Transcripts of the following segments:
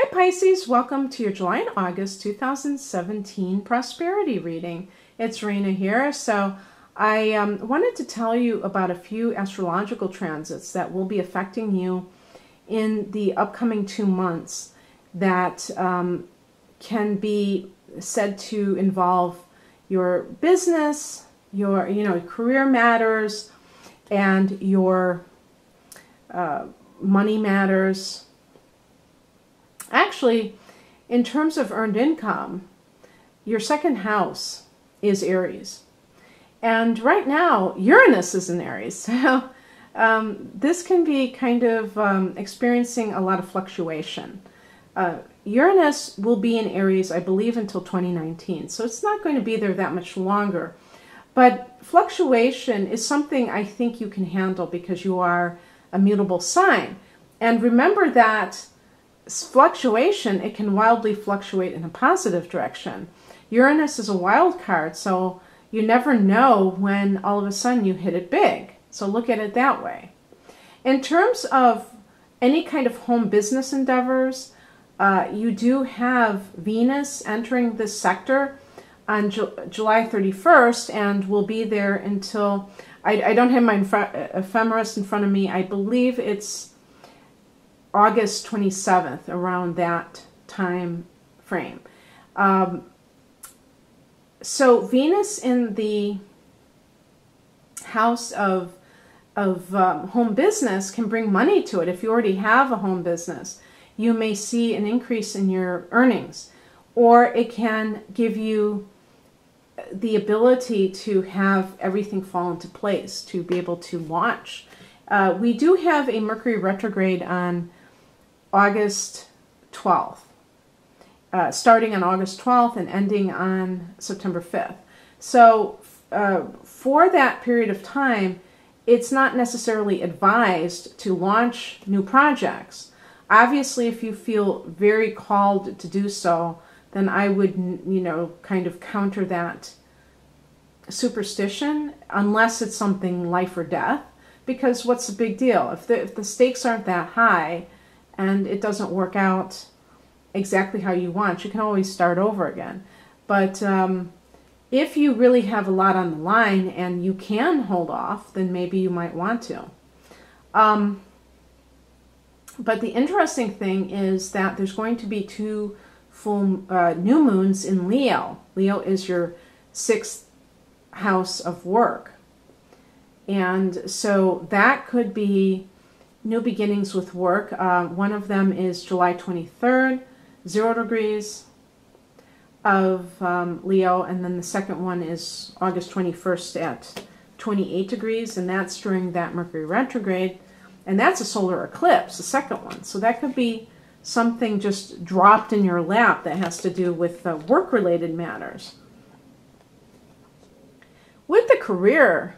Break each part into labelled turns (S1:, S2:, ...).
S1: Hi Pisces, welcome to your July and August 2017 prosperity reading. It's Rena here. So I wanted to tell you about a few astrological transits that will be affecting you in the upcoming 2 months that can be said to involve your business, your career matters, and your money matters. Actually, in terms of earned income, your second house is Aries. And right now, Uranus is in Aries. So this can be kind of experiencing a lot of fluctuation. Uranus will be in Aries, I believe, until 2019. So it's not going to be there that much longer. But fluctuation is something I think you can handle because you are a mutable sign. And remember that fluctuation, it can wildly fluctuate in a positive direction. Uranus is a wild card, so you never know when all of a sudden you hit it big. So look at it that way. In terms of any kind of home business endeavors, you do have Venus entering this sector on July 31st and will be there until, I don't have my ephemeris in front of me, I believe it's August 27th, around that time frame. So Venus in the house of home business can bring money to it. If you already have a home business, you may see an increase in your earnings, or it can give you the ability to have everything fall into place, to be able to launch. We do have a Mercury retrograde on August 12th, starting on August 12th and ending on September 5th. So for that period of time, it's not necessarily advised to launch new projects. Obviously, if you feel very called to do so, then I would, kind of counter that superstition, unless it's something life or death, because what's the big deal? If the stakes aren't that high, and it doesn't work out exactly how you want, you can always start over again. But if you really have a lot on the line and you can hold off, then maybe you might want to. But the interesting thing is that there's going to be 2 full new moons in Leo. Leo is your 6th house of work. And so that could be new beginnings with work. One of them is July 23rd, 0 degrees of Leo, and then the second one is August 21st at 28 degrees, and that's during that Mercury retrograde, and that's a solar eclipse, the second one. So that could be something just dropped in your lap that has to do with work-related matters. With the career,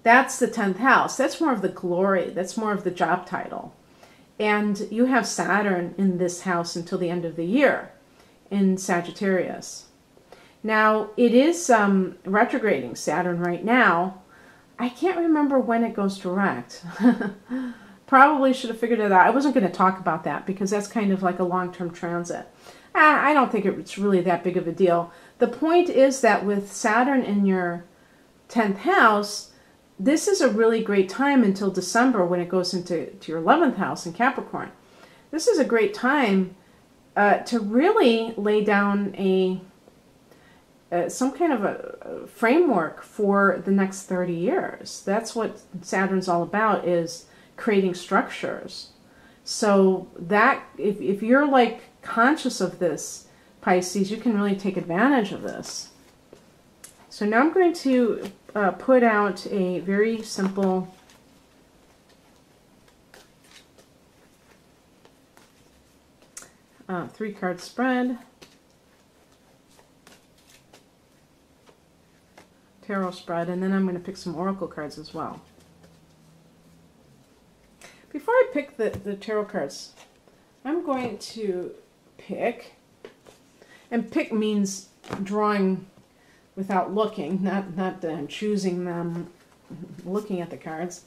S1: that's the 10th house. That's more of the glory. That's more of the job title. And you have Saturn in this house until the end of the year in Sagittarius. Now, it is retrograding Saturn right now. I can't remember when it goes direct. Probably should have figured it out. I wasn't going to talk about that because that's kind of like a long-term transit. I don't think it's really that big of a deal. The point is that with Saturn in your 10th house, this is a really great time until December when it goes into your 11th house in Capricorn. This is a great time to really lay down some kind of a framework for the next 30 years. That's what Saturn's all about, is creating structures. So that if you're like conscious of this, Pisces, you can really take advantage of this. So now I'm going to put out a very simple three-card spread, tarot spread, and then I'm going to pick some oracle cards as well. Before I pick the tarot cards, I'm going to pick, and pick means drawing without looking, not choosing them, looking at the cards.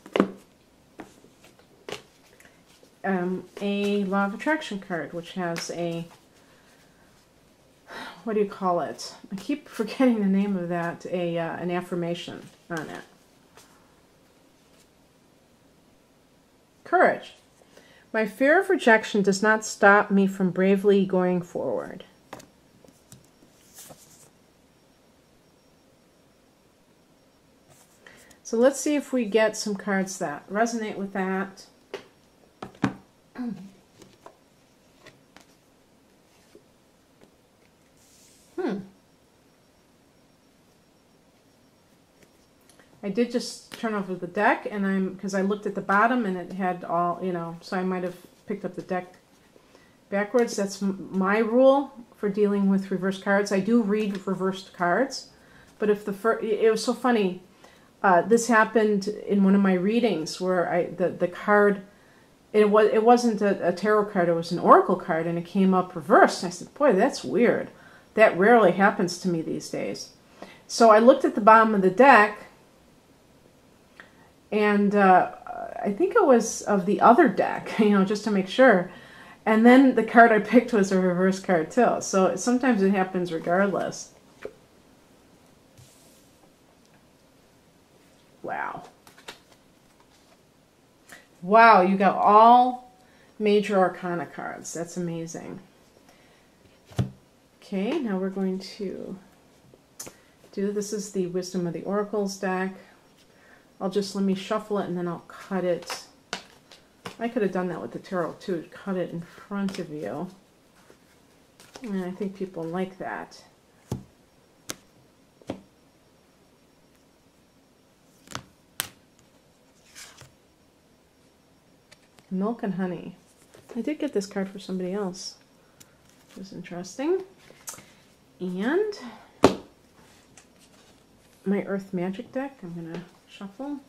S1: a Law of Attraction card, which has a, what do you call it? I keep forgetting the name of that. An affirmation on it. Courage. My fear of rejection does not stop me from bravely going forward. So let's see if we get some cards that resonate with that. I did just turn over the deck, and because I looked at the bottom and it had all, so I might have picked up the deck backwards. That's my rule for dealing with reversed cards. I do read reversed cards, but if it was so funny. This happened in one of my readings where the card, it wasn't a tarot card, it was an oracle card, and it came up reversed. And I said, boy, that's weird. That rarely happens to me these days. So I looked at the bottom of the deck, and I think it was of the other deck, just to make sure. And then the card I picked was a reverse card too. So sometimes it happens regardless. Wow. Wow, you got all major arcana cards. That's amazing. Okay, now we're going to this is the Wisdom of the Oracles deck. Let me shuffle it and then I'll cut it. I could have done that with the tarot too, cut it in front of you. And I think people like that. Milk and honey. I did get this card for somebody else. It was interesting. And my Earth Magic deck, I'm going to shuffle.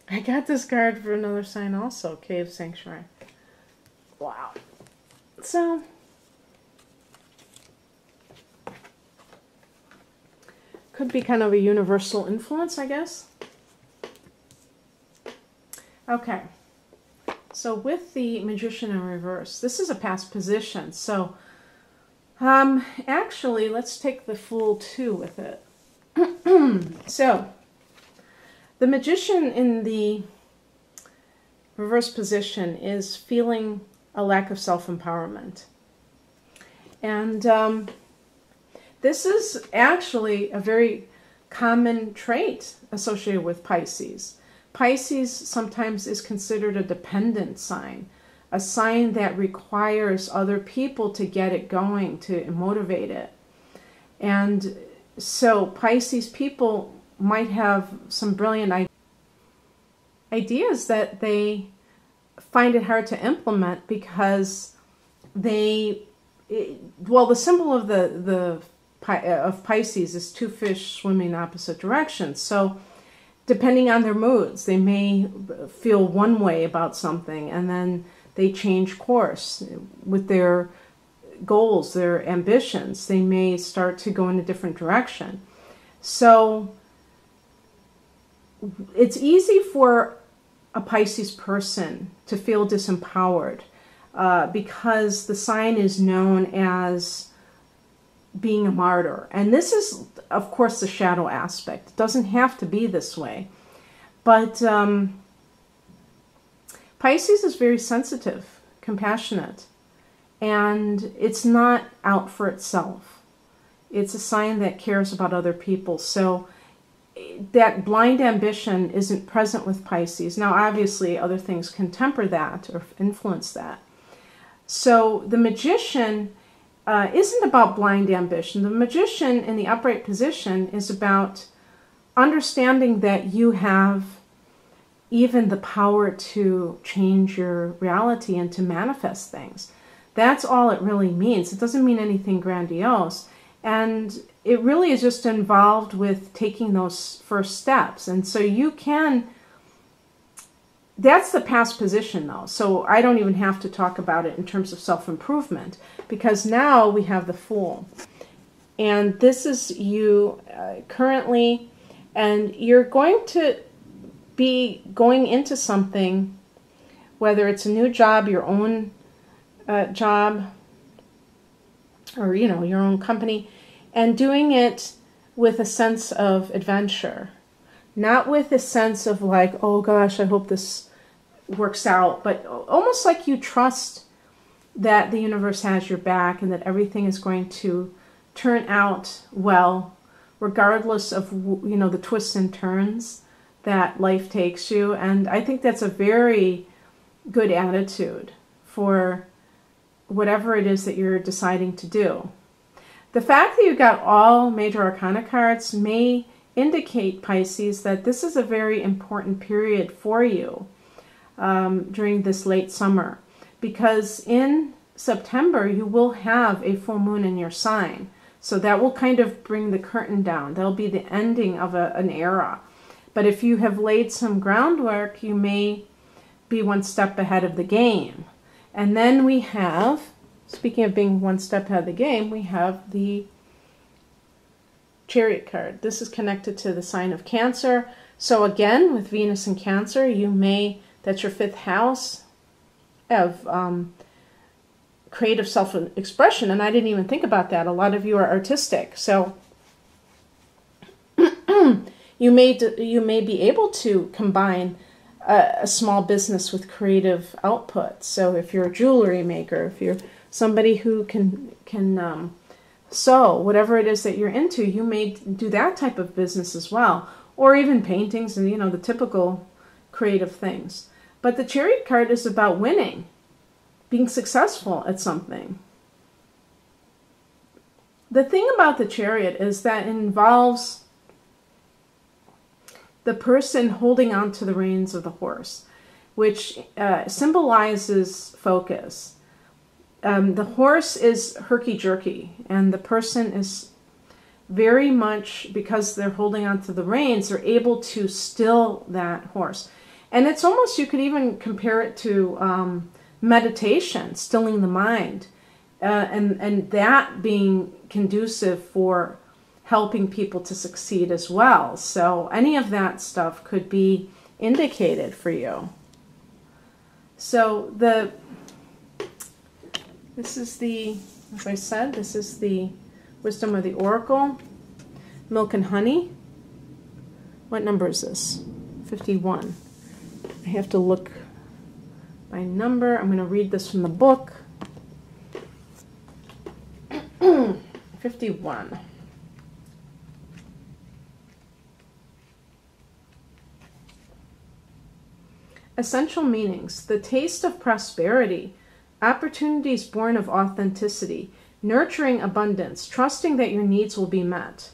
S1: I got this card for another sign also, Cave Sanctuary. Wow. So, could be kind of a universal influence, I guess. Okay. So with the Magician in reverse, this is a past position. So, actually, let's take the Fool too with it. So, the Magician in the reverse position is feeling a lack of self-empowerment. And this is actually a very common trait associated with Pisces. Pisces sometimes is considered a dependent sign, a sign that requires other people to get it going, to motivate it. And so Pisces people might have some brilliant ideas that they find it hard to implement because the symbol of Pisces is two fish swimming in opposite directions. So depending on their moods, they may feel one way about something and then they change course with their goals, their ambitions. They may start to go in a different direction. So it's easy for a Pisces person to feel disempowered because the sign is known as being a martyr. And this is, of course, the shadow aspect. It doesn't have to be this way. But Pisces is very sensitive, compassionate, and it's not out for itself. It's a sign that cares about other people. So that blind ambition isn't present with Pisces. Now, obviously, other things can temper that or influence that. So the Magician isn't about blind ambition. The Magician in the upright position is about understanding that you have even the power to change your reality and to manifest things. That's all it really means. It doesn't mean anything grandiose. And it really is just involved with taking those first steps. And so you can That's the past position, though. So I don't even have to talk about it in terms of self-improvement, because now we have the Fool. And this is you currently, and you're going to be going into something, whether it's a new job, your own job, or, you know, your own company, and doing it with a sense of adventure. Not with a sense of like, oh gosh, I hope this works out, but almost like you trust that the universe has your back and that everything is going to turn out well, regardless of, you know, the twists and turns that life takes you. And I think that's a very good attitude for whatever it is that you're deciding to do. The fact that you've got all major arcana cards may indicate, Pisces, that this is a very important period for you during this late summer, because in September you will have a full moon in your sign. So that will kind of bring the curtain down. That'll be the ending of an era. But if you have laid some groundwork, you may be one step ahead of the game. And then we have, speaking of being one step ahead of the game, we have the Chariot card. This is connected to the sign of Cancer. So again, with Venus in Cancer, you may, that's your 5th house of creative self-expression. And I didn't even think about that. A lot of you are artistic. So you may be able to combine a small business with creative output. So if you're a jewelry maker, if you're somebody who can sew, whatever it is that you're into, you may do that type of business as well. Or even paintings and, you know, the typical creative things. But the Chariot card is about winning, being successful at something. The thing about the Chariot is that it involves the person holding on to the reins of the horse, which symbolizes focus. The horse is herky-jerky, and the person is very much, because they're holding on to the reins, they're able to still that horse. And it's almost, you could even compare it to meditation, stilling the mind, and that being conducive for helping people to succeed as well. So any of that stuff could be indicated for you. So this is the, as I said, this is the Wisdom of the Oracle, Milk and Honey. What number is this? 51. I have to look by number. I'm going to read this from the book. 51. Essential meanings: the taste of prosperity, opportunities born of authenticity, nurturing abundance, trusting that your needs will be met.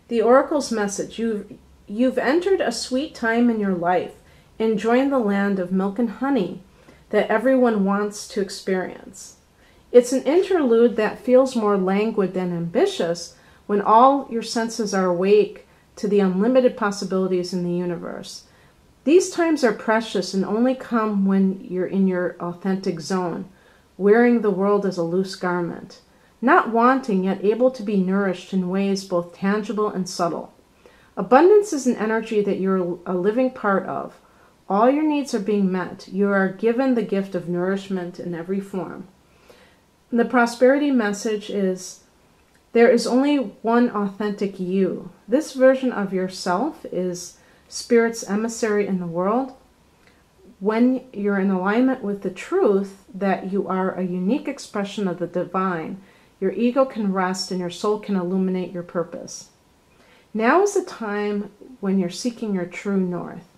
S1: The Oracle's message: you've entered a sweet time in your life, enjoying the land of milk and honey that everyone wants to experience. It's an interlude that feels more languid than ambitious when all your senses are awake to the unlimited possibilities in the universe. These times are precious and only come when you're in your authentic zone, wearing the world as a loose garment, not wanting yet able to be nourished in ways both tangible and subtle. Abundance is an energy that you're a living part of. All your needs are being met. You are given the gift of nourishment in every form. The prosperity message is: there is only one authentic you. This version of yourself is Spirit's emissary in the world. When you're in alignment with the truth that you are a unique expression of the divine, your ego can rest and your soul can illuminate your purpose. Now is the time when you're seeking your true north.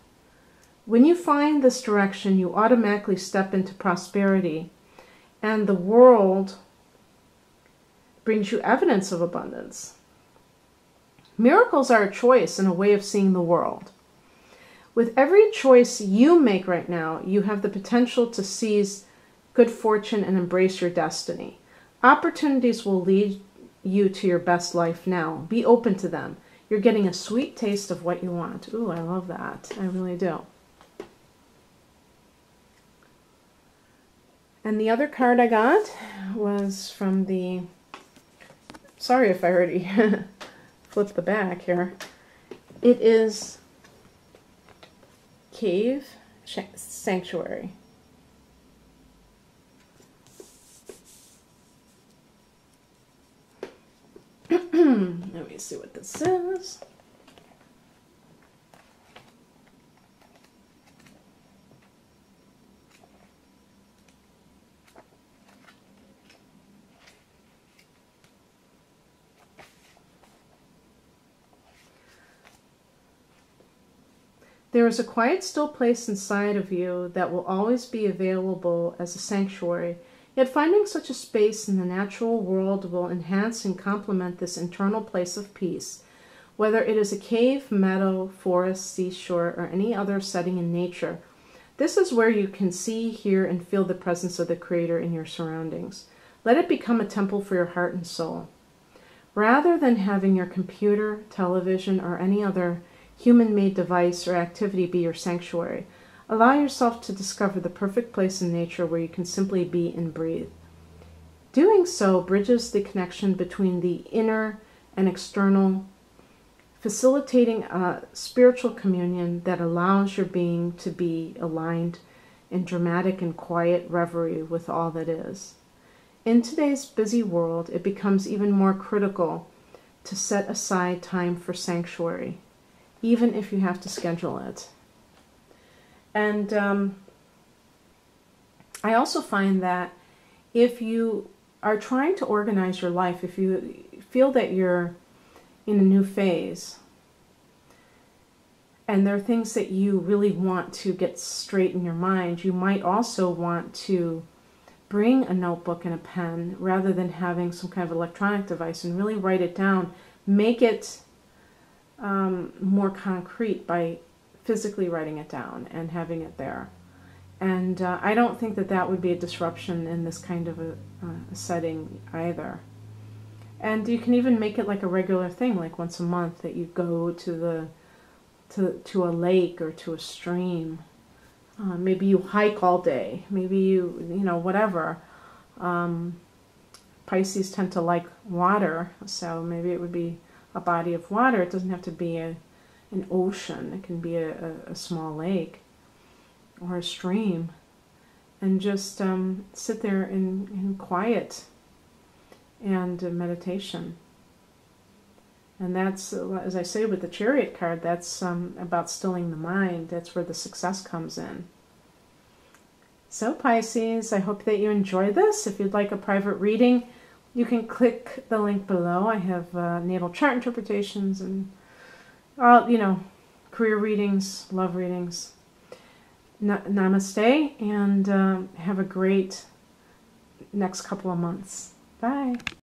S1: When you find this direction, you automatically step into prosperity, and the world brings you evidence of abundance. Miracles are a choice and a way of seeing the world. With every choice you make right now, you have the potential to seize good fortune and embrace your destiny. Opportunities will lead you to your best life now. Be open to them. You're getting a sweet taste of what you want. Ooh, I love that. I really do. And the other card I got was from the, sorry if I already flipped the back here. It is Cave Sanctuary. Let me see what this is. There is a quiet, still place inside of you that will always be available as a sanctuary. Yet finding such a space in the natural world will enhance and complement this internal place of peace. Whether it is a cave, meadow, forest, seashore, or any other setting in nature, this is where you can see, hear, and feel the presence of the Creator in your surroundings. Let it become a temple for your heart and soul. Rather than having your computer, television, or any other human-made device or activity be your sanctuary, allow yourself to discover the perfect place in nature where you can simply be and breathe. Doing so bridges the connection between the inner and external, facilitating a spiritual communion that allows your being to be aligned in dramatic and quiet reverie with all that is. In today's busy world, it becomes even more critical to set aside time for sanctuary, even if you have to schedule it. And I also find that if you are trying to organize your life, if you feel that you're in a new phase, and there are things that you really want to get straight in your mind, you might also want to bring a notebook and a pen rather than having some kind of electronic device and really write it down. Make it more concrete by physically writing it down and having it there. And I don't think that that would be a disruption in this kind of a setting either. And you can even make it like a regular thing, like once a month that you go to a lake or to a stream. Maybe you hike all day. Maybe you whatever. Pisces tend to like water, so maybe it would be a body of water. It doesn't have to be an ocean. It can be a small lake or a stream. And just sit there in quiet and meditation. And that's, as I say with the Chariot card, that's about stilling the mind. That's where the success comes in. So Pisces, I hope that you enjoy this. If you'd like a private reading, you can click the link below. I have natal chart interpretations and, career readings, love readings. Namaste, and have a great next couple of months. Bye.